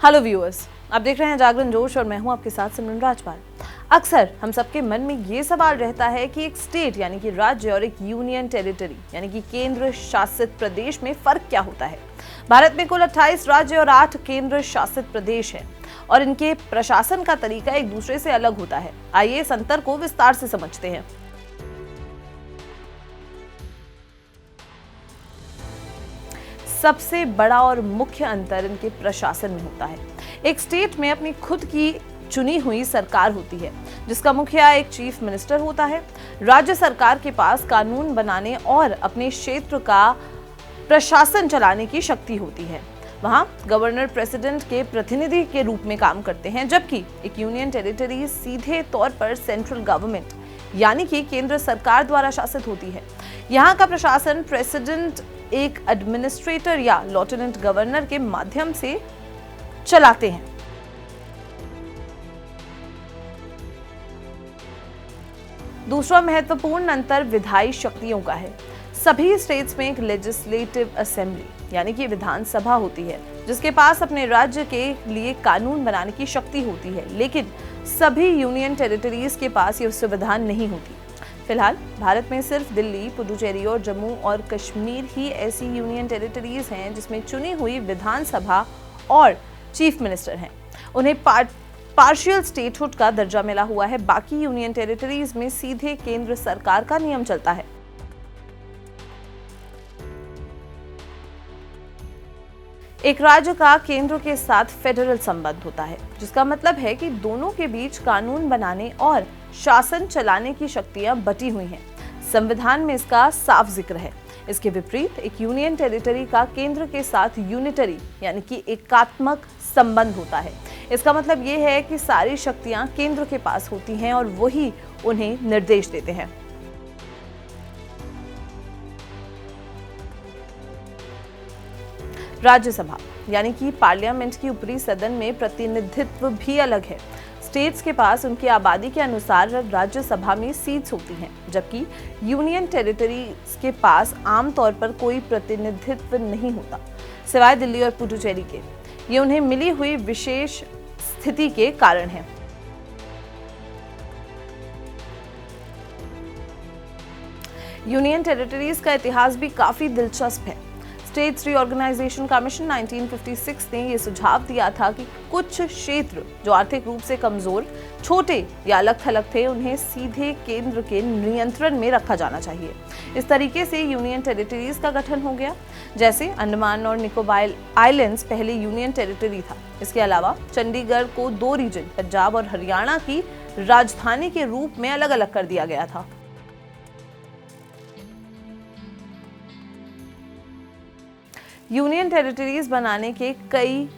Hello viewers, आप देख रहे हैं जागरण जोश और मैं हूं आपके साथ सिमरन राजपाल। अक्सर हम सबके मन में ये सवाल रहता है कि एक स्टेट यानी कि राज्य और एक यूनियन टेरिटरी यानी कि केंद्र शासित प्रदेश में फर्क क्या होता है। भारत में कुल 28 राज्य और 8 केंद्र शासित प्रदेश हैं और इनके प्रशासन का तरीका एक दूसरे से अलग होता है। आइए इस अंतर को विस्तार से समझते हैं। सबसे बड़ा और मुख्य अंतर इनके प्रशासन में होता है। एक स्टेट में अपनी खुद की चुनी हुई सरकार होती है जिसका मुखिया एक चीफ मिनिस्टर होता है। राज्य सरकार के पास कानून बनाने और अपने क्षेत्र का प्रशासन चलाने की शक्ति होती है। वहां गवर्नर प्रेसिडेंट के प्रतिनिधि के रूप में काम करते हैं, जबकि एक यूनियन टेरिटरी सीधे तौर पर सेंट्रल गवर्नमेंट यानी कि केंद्र सरकार द्वारा शासित होती है। यहाँ का प्रशासन प्रेसिडेंट एक एडमिनिस्ट्रेटर या लेफ्टिनेंट गवर्नर के माध्यम से चलाते हैं। दूसरा महत्वपूर्ण अंतर विधायी शक्तियों का है। सभी स्टेट्स में एक लेजिस्लेटिव असेंबली यानी कि विधानसभा होती है जिसके पास अपने राज्य के लिए कानून बनाने की शक्ति होती है, लेकिन सभी यूनियन टेरिटरीज के पास ये सुविधा नहीं होती। फिलहाल भारत में सिर्फ दिल्ली, पुडुचेरी और जम्मू और कश्मीर ही ऐसी यूनियन टेरिटरीज हैं जिसमें चुनी हुई विधानसभा और चीफ मिनिस्टर हैं। उन्हें पार्शियल स्टेटहुड का दर्जा मिला हुआ है। बाकी यूनियन टेरिटरीज में सीधे केंद्र सरकार का नियम चलता है। एक राज्य का केंद्र के साथ फेडरल संबंध होता है, जिसका मतलब है कि दोनों के बीच कानून बनाने और शासन चलाने की शक्तियां बटी हुई हैं। संविधान में इसका साफ जिक्र है। इसके विपरीत एक यूनियन टेरिटरी का केंद्र के साथ यूनिटरी यानी कि एकात्मक संबंध होता है। इसका मतलब ये है कि सारी शक्तियां केंद्र के पास होती हैं और वही उन्हें निर्देश देते हैं। राज्यसभा यानी कि पार्लियामेंट की ऊपरी सदन में प्रतिनिधित्व भी अलग है। स्टेट्स के पास उनकी आबादी के अनुसार राज्यसभा में सीट्स होती हैं, जबकि यूनियन टेरिटरीज के पास आमतौर पर कोई प्रतिनिधित्व नहीं होता, सिवाय दिल्ली और पुडुचेरी के। ये उन्हें मिली हुई विशेष स्थिति के कारण है। यूनियन टेरिटरीज का इतिहास भी काफी दिलचस्प है। स्टेट्स रीऑर्गेनाइजेशन कमीशन 1956 ने यह सुझाव दिया था कि कुछ क्षेत्र जो आर्थिक रूप से कमजोर, छोटे या अलग-थलग थे, उन्हें सीधे केंद्र के नियंत्रण में रखा जाना चाहिए। इस तरीके से यूनियन टेरिटरीज का गठन हो गया। जैसे अंडमान और निकोबार आइलैंड्स पहले यूनियन टेरिटरी था। इसके अलावा चंडीगढ़ को 2 रीजन, पंजाब और हरियाणा की राजधानी के रूप में अलग अलग कर दिया गया था। यूनियन टेरिटरीज बनाने के कई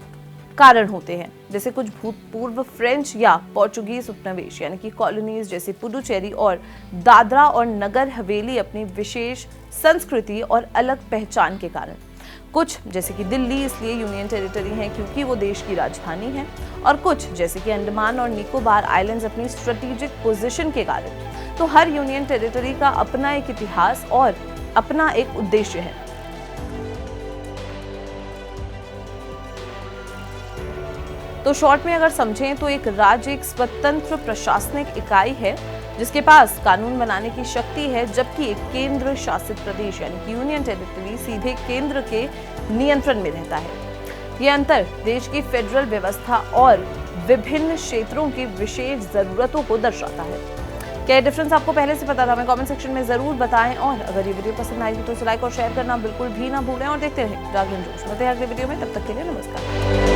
कारण होते हैं, जैसे कुछ भूतपूर्व फ्रेंच या पोर्चुगीज उपनिवेश यानी कि कॉलोनीज जैसे पुडुचेरी और दादरा और नगर हवेली अपनी विशेष संस्कृति और अलग पहचान के कारण। कुछ जैसे कि दिल्ली इसलिए यूनियन टेरिटरी है क्योंकि वो देश की राजधानी है, और कुछ जैसे कि अंडमान और निकोबार आइलैंड्स अपनी स्ट्रेटेजिक पोजीशन के कारण। तो हर यूनियन टेरिटरी का अपना एक इतिहास और अपना एक उद्देश्य है। तो शॉर्ट में अगर समझें तो एक राज्य एक स्वतंत्र प्रशासनिक इकाई है जिसके पास कानून बनाने की शक्ति है, जबकि एक केंद्र शासित प्रदेश यानी कि यूनियन टेरिटरी सीधे केंद्र के नियंत्रण में रहता है। यह अंतर देश की फेडरल व्यवस्था और विभिन्न क्षेत्रों की विशेष जरूरतों को दर्शाता है। क्या डिफरेंस आपको पहले से पता था? हमें कमेंट सेक्शन में जरूर बताएं, और अगर ये वीडियो पसंद आई तो इसे लाइक और शेयर करना बिल्कुल भी ना भूलें और देखते रहें जागरण जोश। मिलते हैं अगले वीडियो में, तब तक के लिए नमस्कार।